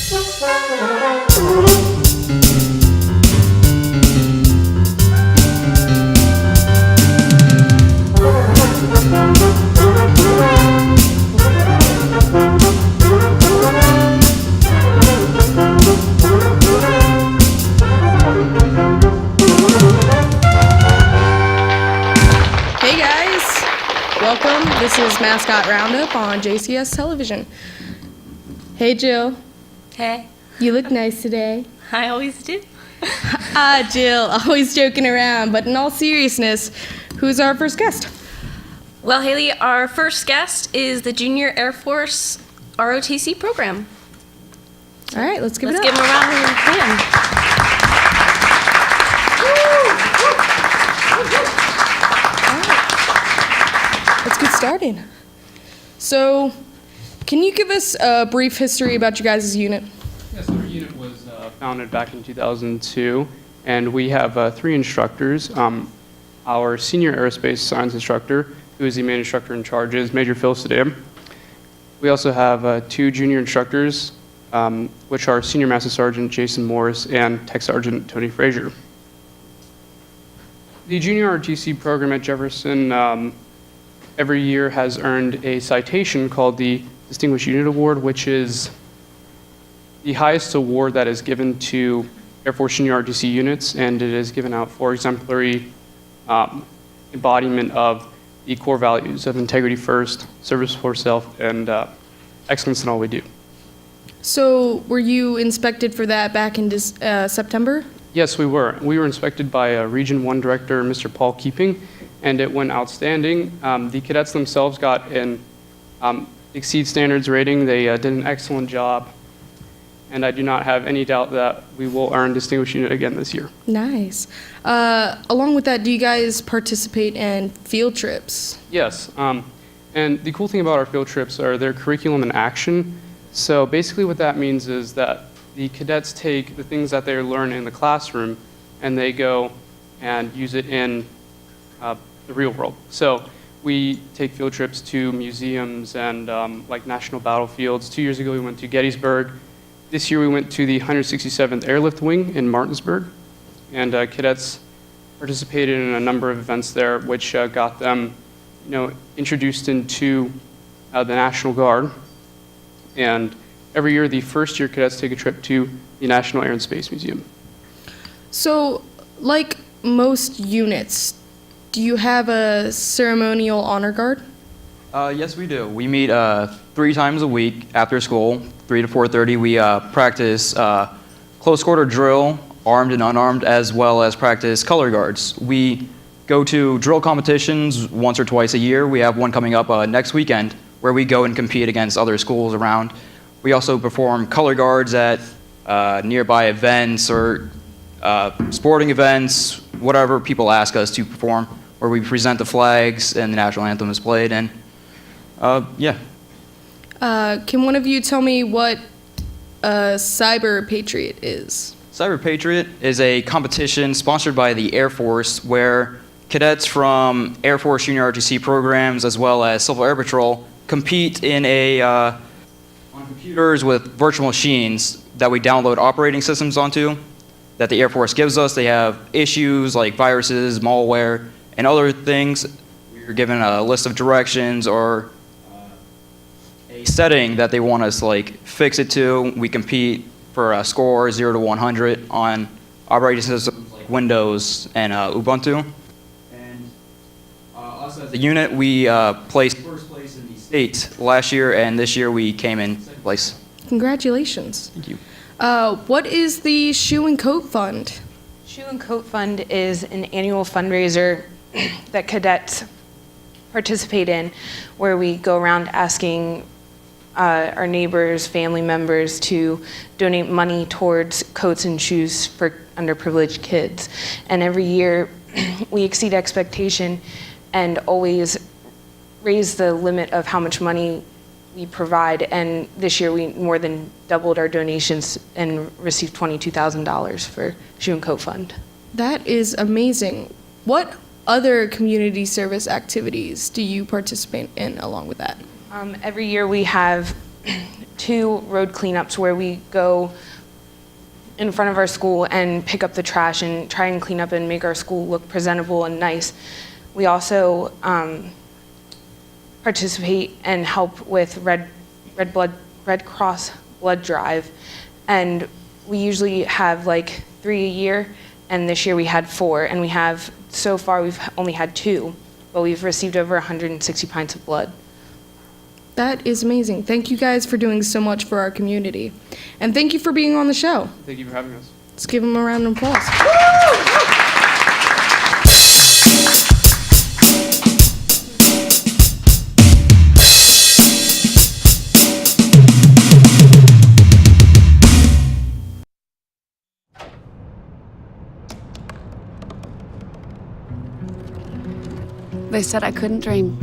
Welcome. This is Mascot Roundup on JCS Television. Hey, Jill. Hey. You look nice today. I always do. Jill, always joking around, but in all seriousness, who's our first guest? Well, Haley, our first guest is the Junior Air Force ROTC program. All right, let's give it up. Let's give him a round of applause. Let's get started. So, can you give us a brief history about your guys' unit? Yes, our unit was founded back in 2002, and we have 3 instructors. Our senior aerospace science instructor, who is the main instructor in charge, is Major Phil Sadam. We also have 2 junior instructors, which are Senior Master Sergeant Jason Morris and Tech Sergeant Tony Frazier. The Junior ROTC program at Jefferson every year has earned a citation called the Distinguished Unit Award, which is the highest award that is given to Air Force Junior ROTC units, and it is given out for exemplary embodiment of the core values of integrity first, service for self, and excellence in all we do. So, were you inspected for that back in September? Yes, we were. We were inspected by Region 1 Director, Mr. Paul Keeping, and it went outstanding. The cadets themselves got an exceed standards rating. They did an excellent job, and I do not have any doubt that we will earn Distinguished Unit again this year. Nice. Along with that, do you guys participate in field trips? Yes, and the cool thing about our field trips are their curriculum in action. So basically what that means is that the cadets take the things that they learn in the classroom and they go and use it in the real world. So we take field trips to museums and like national battlefields. 2 years ago we went to Gettysburg. This year we went to the 167th Airlift Wing in Martinsburg, and cadets participated in a number of events there, which got them, introduced into the National Guard. And every year, the first year cadets take a trip to the National Air and Space Museum. So, like most units, do you have a ceremonial honor guard? Yes, we do. We meet 3 times a week after school, 3 to 4:30. We practice close quarter drill, armed and unarmed, as well as practice color guards. We go to drill competitions once or twice a year. We have one coming up next weekend where we go and compete against other schools around. We also perform color guards at nearby events or sporting events, whatever people ask us to perform, where we present the flags and the national anthem is played. And yeah. Can one of you tell me what a Cyber Patriot is? Cyber Patriot is a competition sponsored by the Air Force where cadets from Air Force Junior ROTC programs as well as Civil Air Patrol compete in on computers with virtual machines that we download operating systems onto that the Air Force gives us. They have issues like viruses, malware, and other things. We're given a list of directions or a setting that they want us to fix it to. We compete for a score 0 to 100 on operating systems like Windows and Ubuntu. And us as a unit, we placed first place in the state last year, and this year we came in second place. Congratulations. Thank you. What is the Shoe and Coat Fund? Shoe and Coat Fund is an annual fundraiser that cadets participate in, where we go around asking our neighbors, family members to donate money towards coats and shoes for underprivileged kids. And every year we exceed expectation and always raise the limit of how much money we provide. And this year we more than doubled our donations and received $22,000 for Shoe and Coat Fund. That is amazing. What other community service activities do you participate in along with that? Every year we have 2 road cleanups where we go in front of our school and pick up the trash and try and clean up and make our school look presentable and nice. We also participate and help with Red Cross blood drive, and we usually have like 3 a year, and this year we had 4, and so far we've only had 2, but we've received over 160 pints of blood. That is amazing. Thank you guys for doing so much for our community. And thank you for being on the show. Thank you for having us. Let's give them a round of applause. They said I couldn't dream.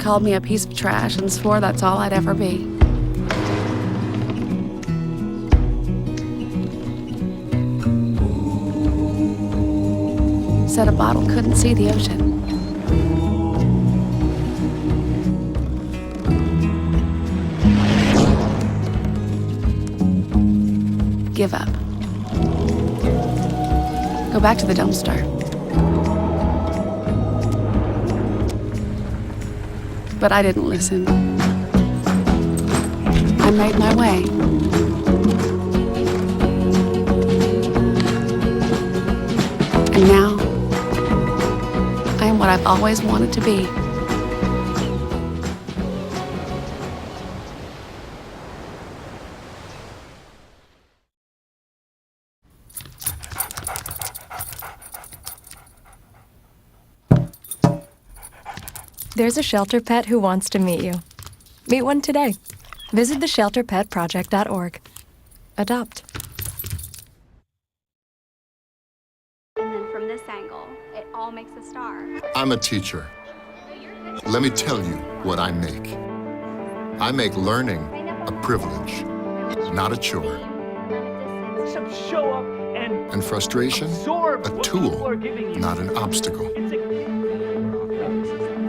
Called me a piece of trash and swore that's all I'd ever be. Said a bottle couldn't see the ocean. Give up. Go back to the dumpster. But I didn't listen. I made my way. And now, I am what I've always wanted to be. There's a shelter pet who wants to meet you. Meet one today. Visit theshelterpetproject.org. Adopt. And then from this angle, it all makes a star. I'm a teacher. Let me tell you what I make. I make learning a privilege, not a chore. Show up And frustration, a tool, not an obstacle.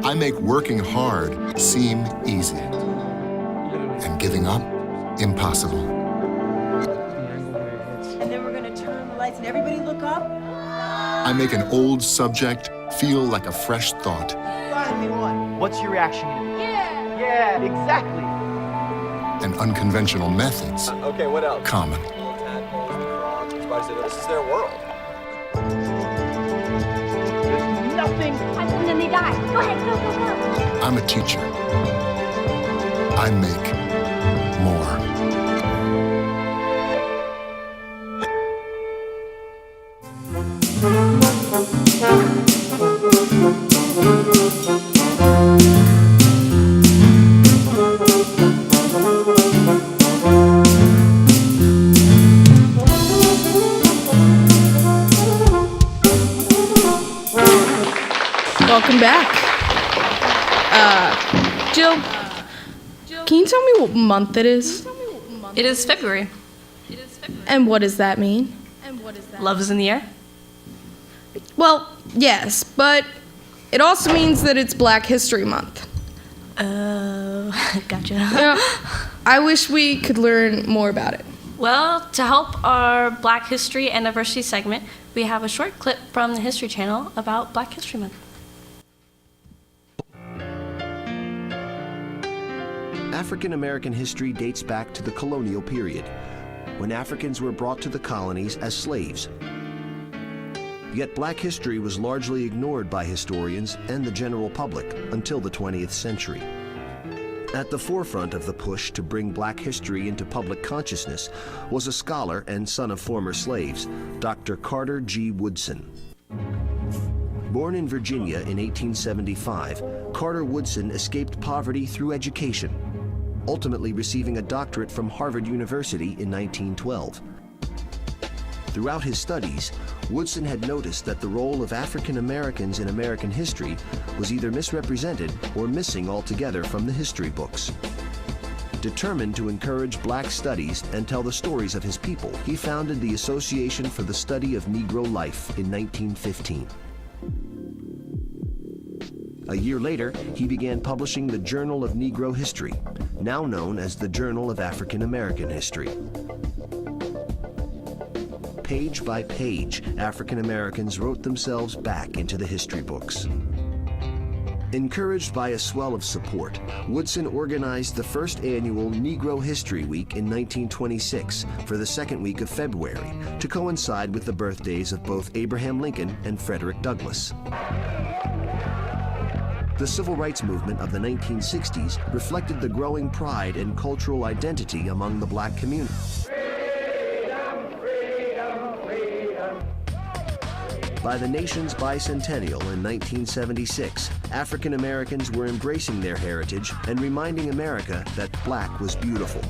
I make working hard seem easy and giving up impossible. And then we're going to turn on the lights and everybody look up. I make an old subject feel like a fresh thought. Finally won. What's your reaction gonna be? Yeah, exactly. And unconventional methods Okay, what else? common. Little tadpoles, the frogs, spiders, this is their world. There's nothing. And then they die. Go ahead, go, go, go. I'm a teacher. I make more. Welcome back. Jill, can you tell me what month it is? It is February. And what does that mean? Love is in the air. Well, yes, but it also means that it's Black History Month. Gotcha. Yeah, I wish we could learn more about it. Well, to help our Black History and Diversity segment, we have a short clip from the History Channel about Black History Month. African American history dates back to the colonial period, when Africans were brought to the colonies as slaves. Yet Black history was largely ignored by historians and the general public until the 20th century. At the forefront of the push to bring Black history into public consciousness was a scholar and son of former slaves, Dr. Carter G. Woodson. Born in Virginia in 1875, Carter Woodson escaped poverty through education, ultimately receiving a doctorate from Harvard University in 1912. Throughout his studies, Woodson had noticed that the role of African Americans in American history was either misrepresented or missing altogether from the history books. Determined to encourage Black studies and tell the stories of his people, he founded the Association for the Study of Negro Life in 1915. A year later, he began publishing the Journal of Negro History, now known as the Journal of African American History. Page by page, African Americans wrote themselves back into the history books. Encouraged by a swell of support, Woodson organized the first annual Negro History Week in 1926 for the second week of February to coincide with the birthdays of both Abraham Lincoln and Frederick Douglass. The civil rights movement of the 1960s reflected the growing pride and cultural identity among the black community. By the nation's bicentennial in 1976, African Americans were embracing their heritage and reminding America that black was beautiful.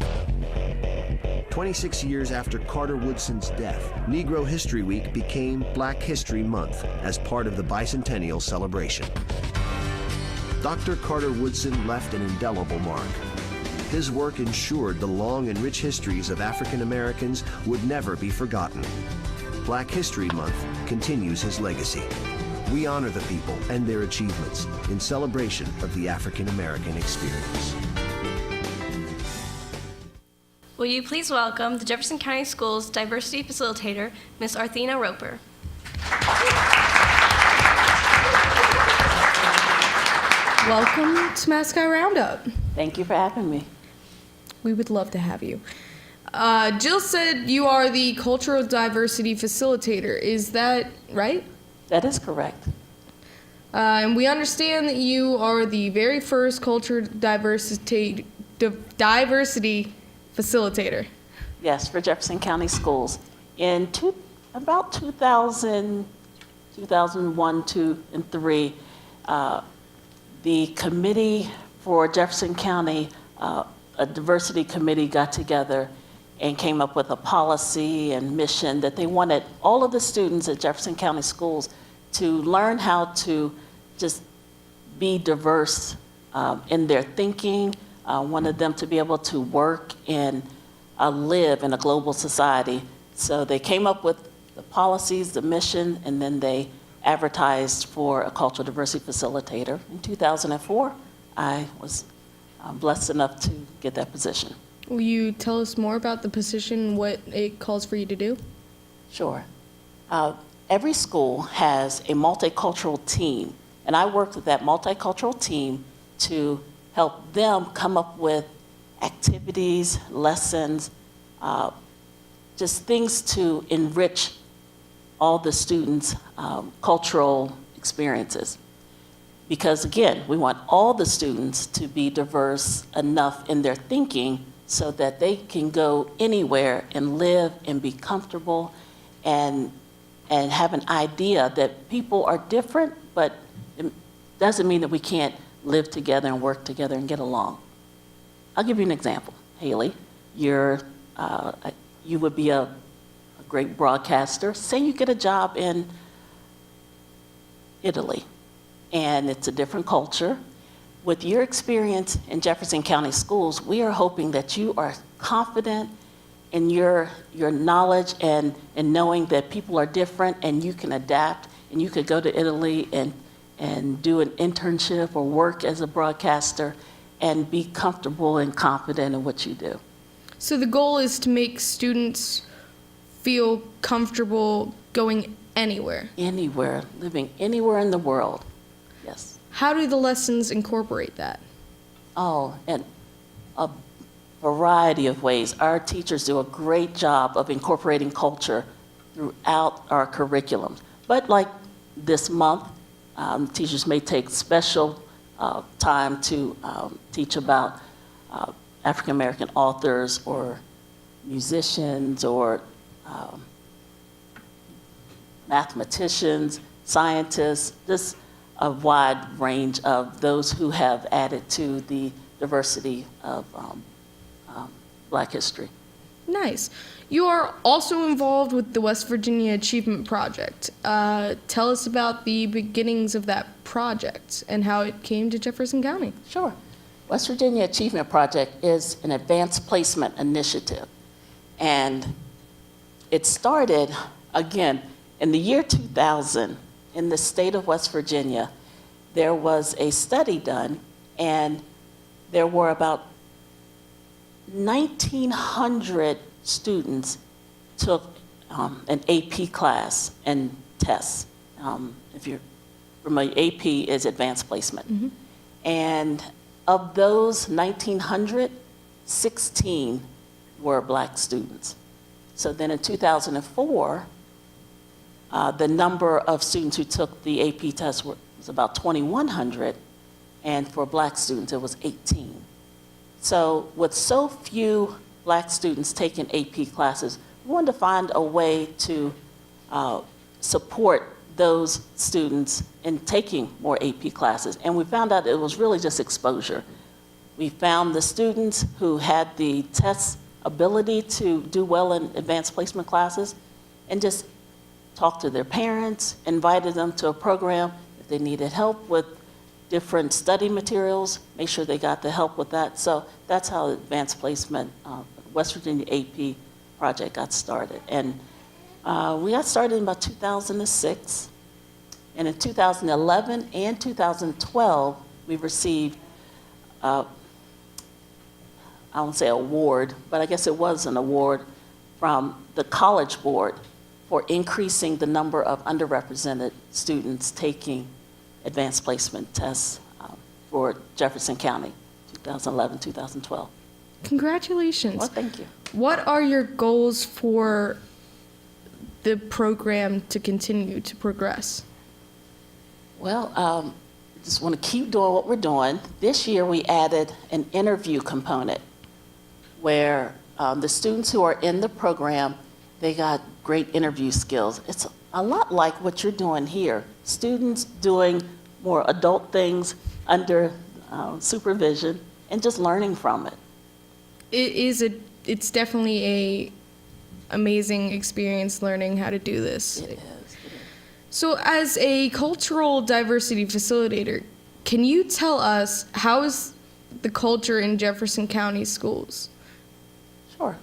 26 years after Carter Woodson's death, Negro History Week became Black History Month as part of the bicentennial celebration. Dr. Carter Woodson left an indelible mark. His work ensured the long and rich histories of African Americans would never be forgotten. Black History Month continues his legacy. We honor the people and their achievements in celebration of the African American experience. Will you please welcome the Jefferson County Schools Diversity Facilitator, Ms. Arthena Roper. Welcome to Mascot Roundup. Thank you for having me. We would love to have you. Jill said you are the Cultural Diversity Facilitator. Is that right? That is correct. And we understand that you are the very first Cultural Diversity Facilitator. Yes, for Jefferson County Schools. In about 2000, 2001, 2, and 3, the committee for Jefferson County, a diversity committee got together and came up with a policy and mission that they wanted all of the students at Jefferson County Schools to learn how to just be diverse in their thinking, wanted them to be able to work and live in a global society. So they came up with the policies, the mission, and then they advertised for a cultural diversity facilitator. In 2004, I was blessed enough to get that position. Will you tell us more about the position, what it calls for you to do? Sure. Every school has a multicultural team, and I worked with that multicultural team to help them come up with activities, lessons, just things to enrich all the students' cultural experiences. Because again, we want all the students to be diverse enough in their thinking so that they can go anywhere and live and be comfortable and have an idea that people are different, but it doesn't mean that we can't live together and work together and get along. I'll give you an example. Haley, you would be a great broadcaster. Say you get a job in Italy, and it's a different culture. With your experience in Jefferson County Schools, we are hoping that you are confident in your knowledge and knowing that people are different and you can adapt and you could go to Italy and do an internship or work as a broadcaster and be comfortable and confident in what you do. So the goal is to make students feel comfortable going anywhere. Anywhere, living anywhere in the world, yes. How do the lessons incorporate that? Oh, in a variety of ways. Our teachers do a great job of incorporating culture throughout our curriculum. But like this month, teachers may take special time to teach about African American authors or musicians or mathematicians, scientists, just a wide range of those who have added to the diversity of Black history. Nice. You are also involved with the West Virginia Achievement Project. Tell us about the beginnings of that project and how it came to Jefferson County. Sure. West Virginia Achievement Project is an advanced placement initiative. And it started, again, in the year 2000 in the state of West Virginia. there was a study done, and there were about 1,900 students took an AP class and tests. If you're familiar, AP is advanced placement. And of those 1,900, 16 were Black students. So then in 2004, the number of students who took the AP test was about 2,100, and for Black students, it was 18. So with so few Black students taking AP classes, we wanted to find a way to support those students in taking more AP classes. And we found out it was really just exposure. We found the students who had the test ability to do well in advanced placement classes and just talked to their parents, invited them to a program. If they needed help with different study materials, make sure they got the help with that. So that's how advanced placement, West Virginia AP project got started. And we got started in about 2006. And in 2011 and 2012, we received, I won't say award, but I guess it was an award from the College Board for increasing the number of underrepresented students taking advanced placement tests for Jefferson County, 2011, 2012. Congratulations. Well, thank you. What are your goals for the program to continue to progress? Well, just want to keep doing what we're doing. This year we added an interview component where the students who are in the program, they got great interview skills. It's a lot like what you're doing here. Students doing more adult things under supervision and just learning from it. It's definitely a amazing experience learning how to do this. It is. So as a cultural diversity facilitator, can you tell us how is the culture in Jefferson County schools? Sure.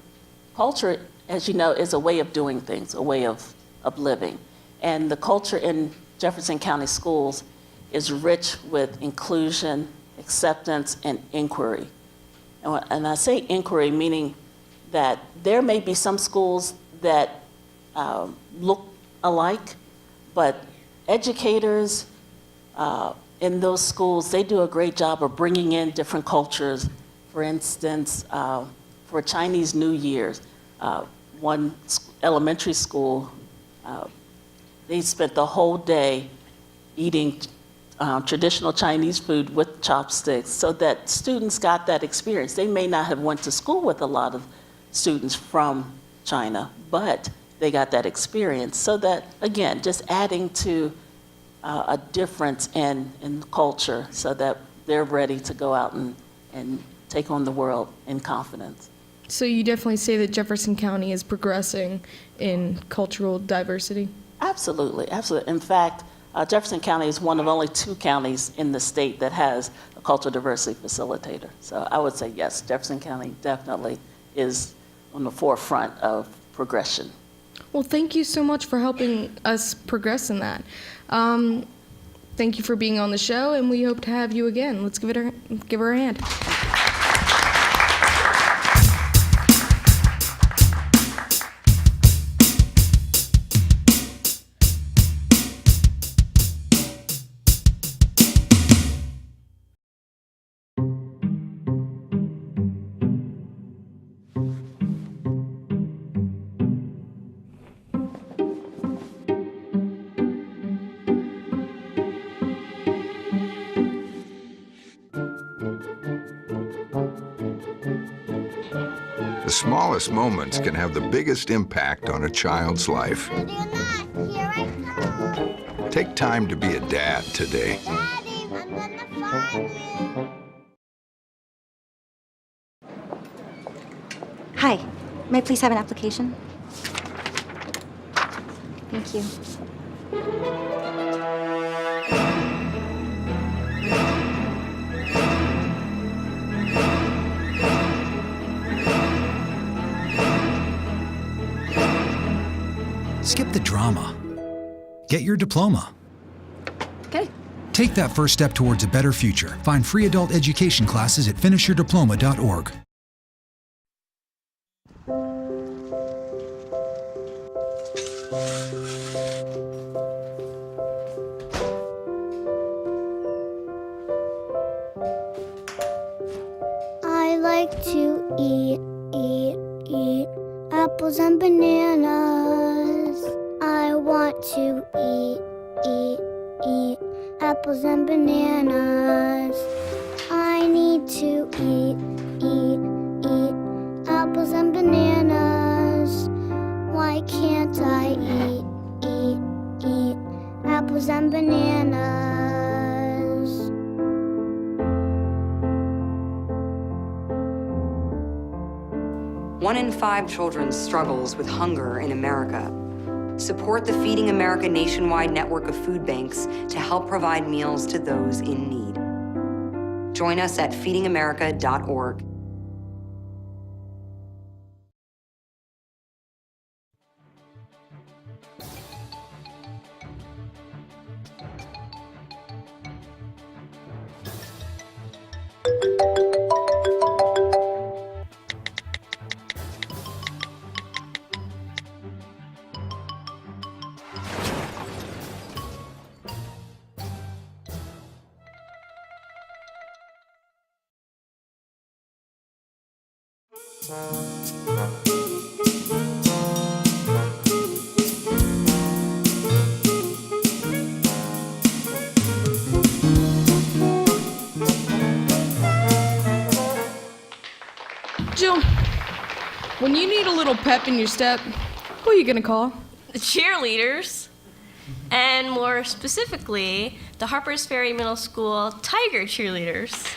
Culture, as you know, is a way of doing things, a way of living. And the culture in Jefferson County schools is rich with inclusion, acceptance, and inquiry. And I say inquiry meaning that there may be some schools that look alike, but educators in those schools, they do a great job of bringing in different cultures. For instance, for Chinese New Year's, one elementary school, they spent the whole day eating traditional Chinese food with chopsticks so that students got that experience. They may not have went to school with a lot of students from China, but they got that experience. So that, again, just adding to a difference in culture so that they're ready to go out and take on the world in confidence. So you definitely say that Jefferson County is progressing in cultural diversity? Absolutely, absolutely. In fact, Jefferson County is one of only 2 counties in the state that has a cultural diversity facilitator. So I would say yes, Jefferson County definitely is on the forefront of progression. Well, thank you so much for helping us progress in that. Thank you for being on the show, and we hope to have you again. Let's give her a hand. The smallest moments can have the biggest impact on a child's life. Take time to be a dad today. Hi, may I please have an application? Thank you. Skip the drama. Get your diploma. Okay, Take that first step towards a better future. Find free adult education classes at finishyourdiploma.org. I like to eat apples and bananas. I want to eat apples and bananas. I need to eat apples and bananas. Why can't I eat apples and bananas? 1 in 5 children struggles with hunger in America. Support the Feeding America nationwide network of food banks to help provide meals to those in need. Join us at feedingamerica.org. Jill, when you need a little pep in your step, who are you gonna call? The cheerleaders, and more specifically, the Harpers Ferry Middle School Tiger Cheerleaders.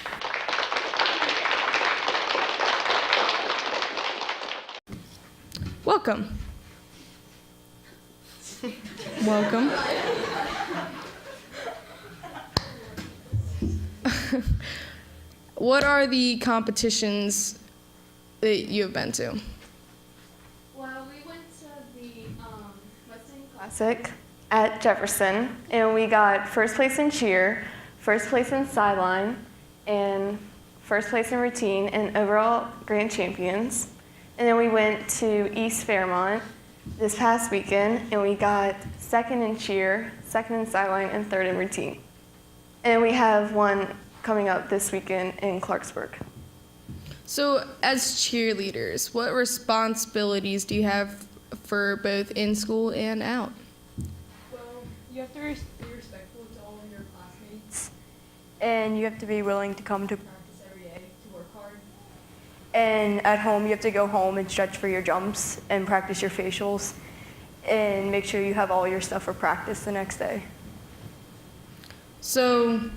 Welcome. Welcome. What are the competitions that you have been to? Well, we went to the Mustang Classic at Jefferson, and we got first place in cheer, first place in sideline, and first place in routine, and overall grand champions. And then we went to East Fairmont this past weekend, and we got second in cheer, second in sideline, and third in routine. And we have one coming up this weekend in Clarksburg. So, as cheerleaders, what responsibilities do you have for both in school and out? Well, you have to be respectful to all of your classmates, and you have to be willing to come to practice every day to work hard. And at home, you have to go home and stretch for your jumps and practice your facials, and make sure you have all your stuff for practice the next day. So, you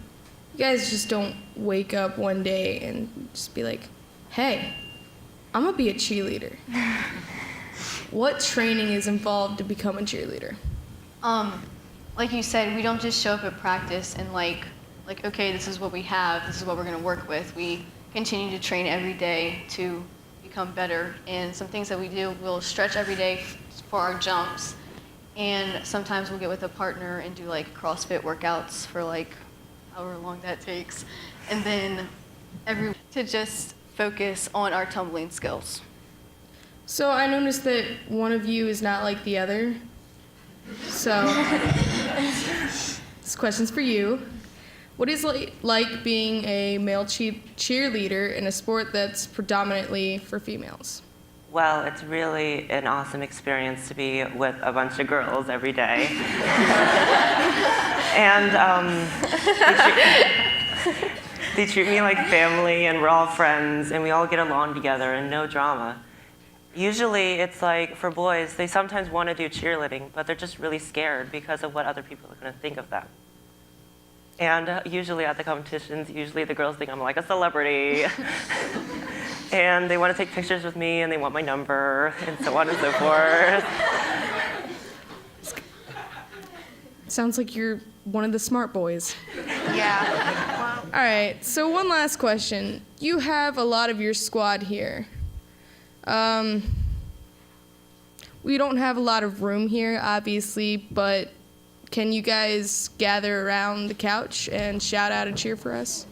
guys just don't wake up one day and just be like, hey, I'm gonna be a cheerleader. What training is involved to become a cheerleader? Like you said, we don't just show up at practice and like, okay, this is what we have, this is what we're gonna work with. We continue to train every day to become better. And some things that we do, we'll stretch every day for our jumps. And sometimes we'll get with a partner and do like CrossFit workouts for like however long that takes. And then to just focus on our tumbling skills. So I noticed that one of you is not like the other. So this question's for you. What is it like being a male cheerleader in a sport that's predominantly for females? Well, it's really an awesome experience to be with a bunch of girls every day. And they treat me like family, and we're all friends, and we all get along together, and no drama. Usually, it's like, for boys, they sometimes want to do cheerleading, but they're just really scared because of what other people are going to think of them. And usually at the competitions, usually the girls think I'm like a celebrity. And they want to take pictures with me, and they want my number, and so on and so forth. Sounds like you're one of the smart boys. Yeah. Wow. All right, so one last question. You have a lot of your squad here. We don't have a lot of room here, obviously, but can you guys gather around the couch and shout out a cheer for us?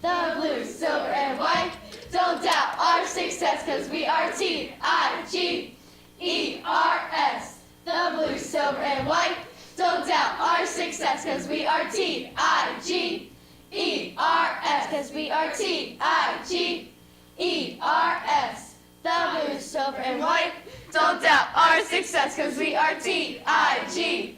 The blue, silver, and white. Don't doubt our success, cause we are T-I-G-E-R-S. The blue, silver, and white. Don't doubt our success, cause we are T-I-G-E-R-S. Cause we are T-I-G-E-R-S. The blue, silver, and white. Don't doubt our success, cause we are T-I-G-E-R-S.